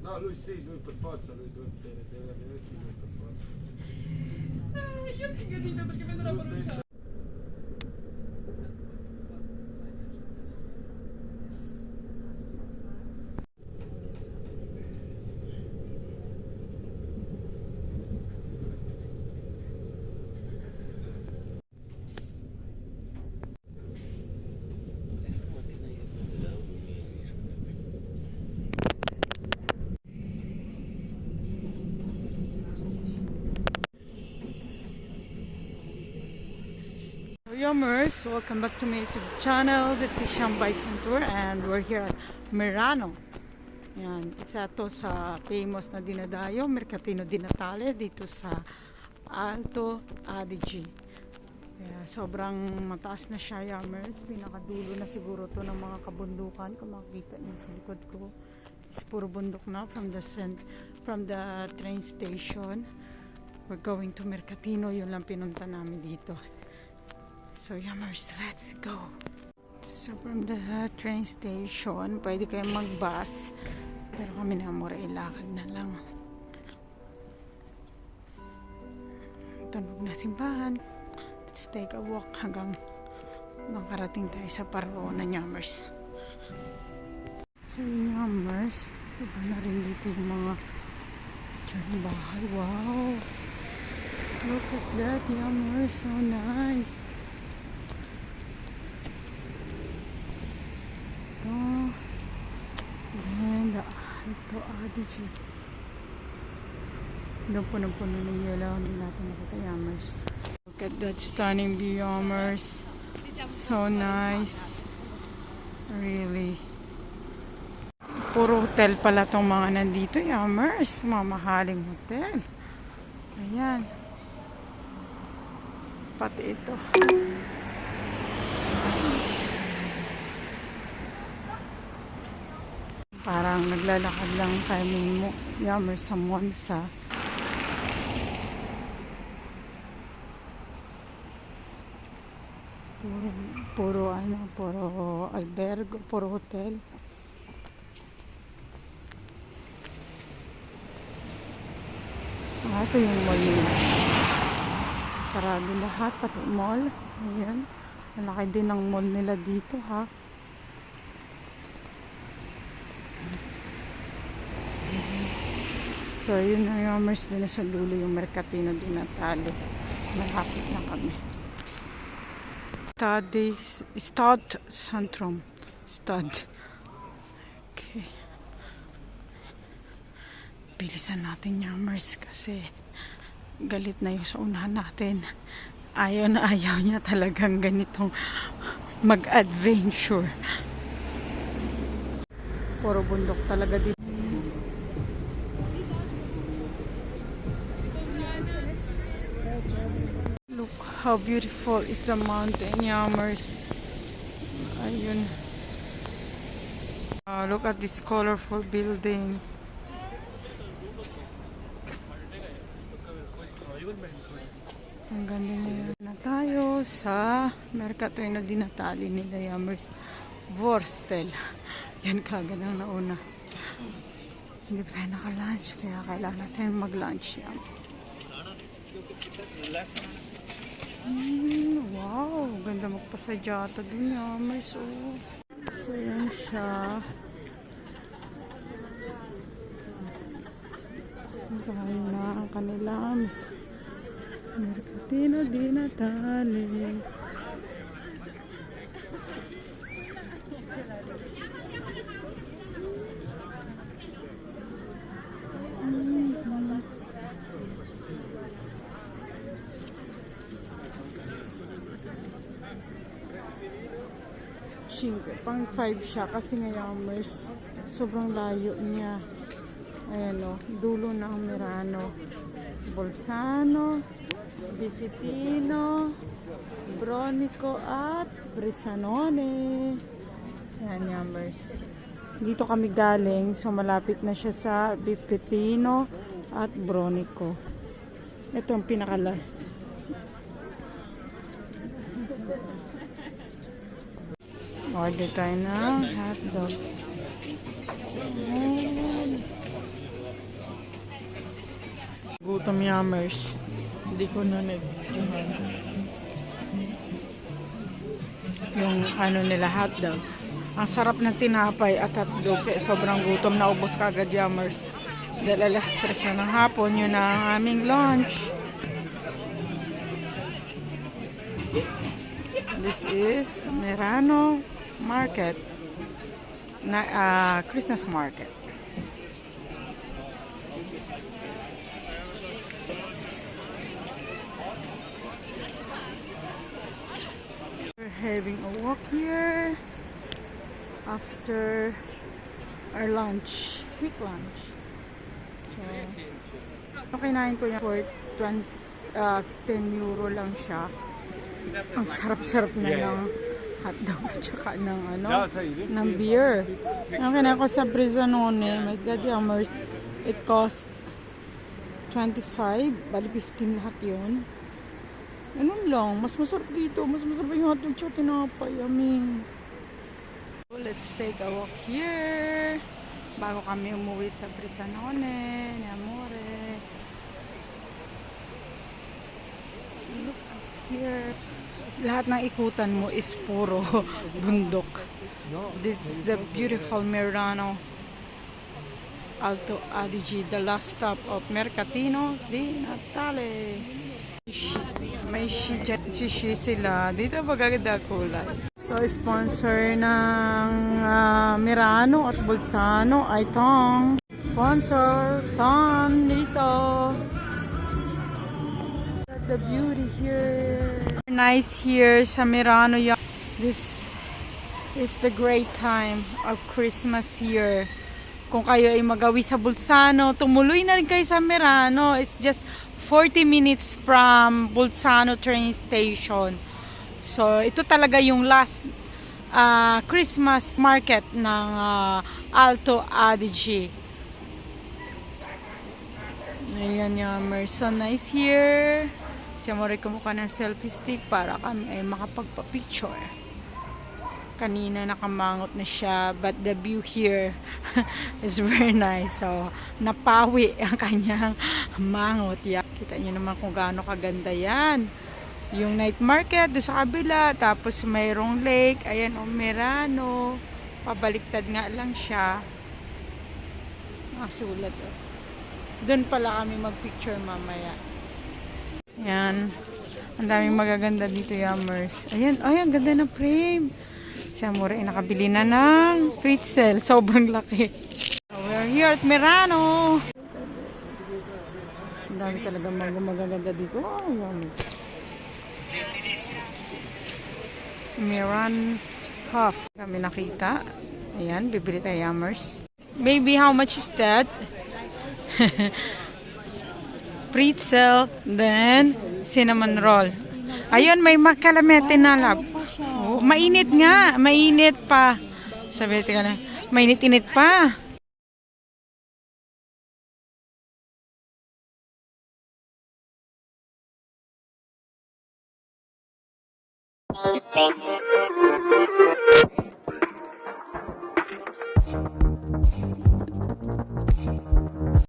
No, lui per forza, deve avere lui per forza. Io vengo dito perché vedo la pronuncia. Yummers, welcome back to my YouTube channel. This is Sham Bites and Tour and we're here at Merano. Yan, isa to sa famous na dinadayo, Mercatino di Natale dito sa Alto Adige. Kaya sobrang mataas na siya, Yummers. Pinakadulo na siguro to ng mga kabundukan. Kung makikita niyo sa likod ko, is puro bundok na from the train station. We're going to Mercatino, yun lang pinunta namin dito. So Yummers, let's go. So from the train station, pwede kayong mag-bus. Pero kami na mura ilakad na lang. Tunog na simbahan. Let's take a walk hanggang makarating tayo sa Parona, Yummers. So Yummers, iba na rin dito yung mga picture bahay. Wow! Look at that, Yummers. So nice. Then the Alto Adige. Doon punong-puno ng yellow. Hindi natin nakita, Yummers. Look at that stunning view, Yummers. So nice. Really. Puro hotel pala tong mga nandito, Yummers. Mamahaling hotel. Ayan. Pati ito. Parang naglalakad lang kami mo, Yummers, sa Monza. Puro albergo, puro hotel. Ito yung mall nila. Sarado lahat, pati mall. Ayan. Malaki din ang mall nila dito, ha. So, yun na, Yummers, din na sa dulo yung Mercatino di Natale. Malapit na kami. Stad Centrum. Stad. Okay. Bilisan natin, Yummers, kasi galit na yung sa unahan natin. Ayaw na ayaw niya talagang ganitong mag-adventure. Puro bundok talaga dito. Look how beautiful is the mountain, Yummers. Ayun. Look at this colorful building. Ang ganda niya. Na tayo sa Mercatino di Natale nila, Yummers. Vorstel. Yan kagad ang nauna. Hindi pa tayo naka-lunch, kaya kailangan natin mag-lunch yan. Wow, ganda magpasadyata din, Yummers. Oh. So yan siya. Tayo na ang kanilang Mercatino di Natale. Pang 5 siya kasi nga, Yummers, sobrang layo niya. Ayan o, dulo ng Merano, Bolzano, Bifitino, Bronico at Bressanone. Ayan, Yummers. Dito kami galing, so malapit na siya sa Bifitino at Bronico. Ito ang pinaka-last. Order tayo ng hotdog. gutom yummers. Hindi ko na yung ano nila hotdog. Ang sarap ng tinapay at hotdog. Kaya sobrang gutom, naubos kagad yummers. Dahil alas 3 na ng hapon, yun ang aming lunch. This is Merano Market. Christmas market. We're having a walk here after our lunch, quick lunch. So, kinain ko yan for 10 euro lang siya. Ang sarap-sarap na ng hotdog at saka ng ng beer. Ang kinain ko sa Brisanone, my God, yummers, it cost 25, bali 15 lahat yun. Ganun lang, mas masarap dito, mas masarap yung hotdog tsaka tinapay, yummy. So, let's take a walk here bago kami umuwi sa Brisanone, ni Amore. Look at here. Lahat ng ikutan mo is puro bundok. This is the beautiful Merano Alto Adige, the last stop of Mercatino di Natale. May shishi sila. Dito magaganda kulay. So, sponsor ng Merano at Bolzano ay Tong. Sponsor, Tong dito. The beauty here. Nice here sa Merano. This is the great time of Christmas here. Kung kayo ay magawi sa Bolzano, tumuloy na rin kayo sa Merano. It's just 40 minutes from Bolzano train station. So, ito talaga yung last Christmas market ng Alto Adige. Ayan yung so nice here. Siya mo rin kumuha ng selfie stick para kami ay makapagpa-picture. Kanina nakamangot na siya, but the view here is very nice. So, napawi ang kanyang mangot. Yeah. Kita nyo naman kung gaano kaganda yan. Yung night market doon sa kabila, tapos mayroong lake. Ayan o, Merano. Pabaliktad nga lang siya. Nakasulat o. Doon pala kami mag-picture mamaya. Ayan. Ang daming magaganda dito, yummers. Ayan, ay, ang ganda ng frame. Si Amore ay nakabili na ng pretzel. Sobrang laki. We're here at Merano. Ang dami talaga magaganda dito. Oh, yummers. Meran Half. Kami nakita. Ayan, bibili tayo, yummers. Baby, how much is that? Pretzel, then cinnamon roll. Ayun, may makalamete na lab. Oh, mainit nga, mainit pa. Sabi ka na, mainit-init pa.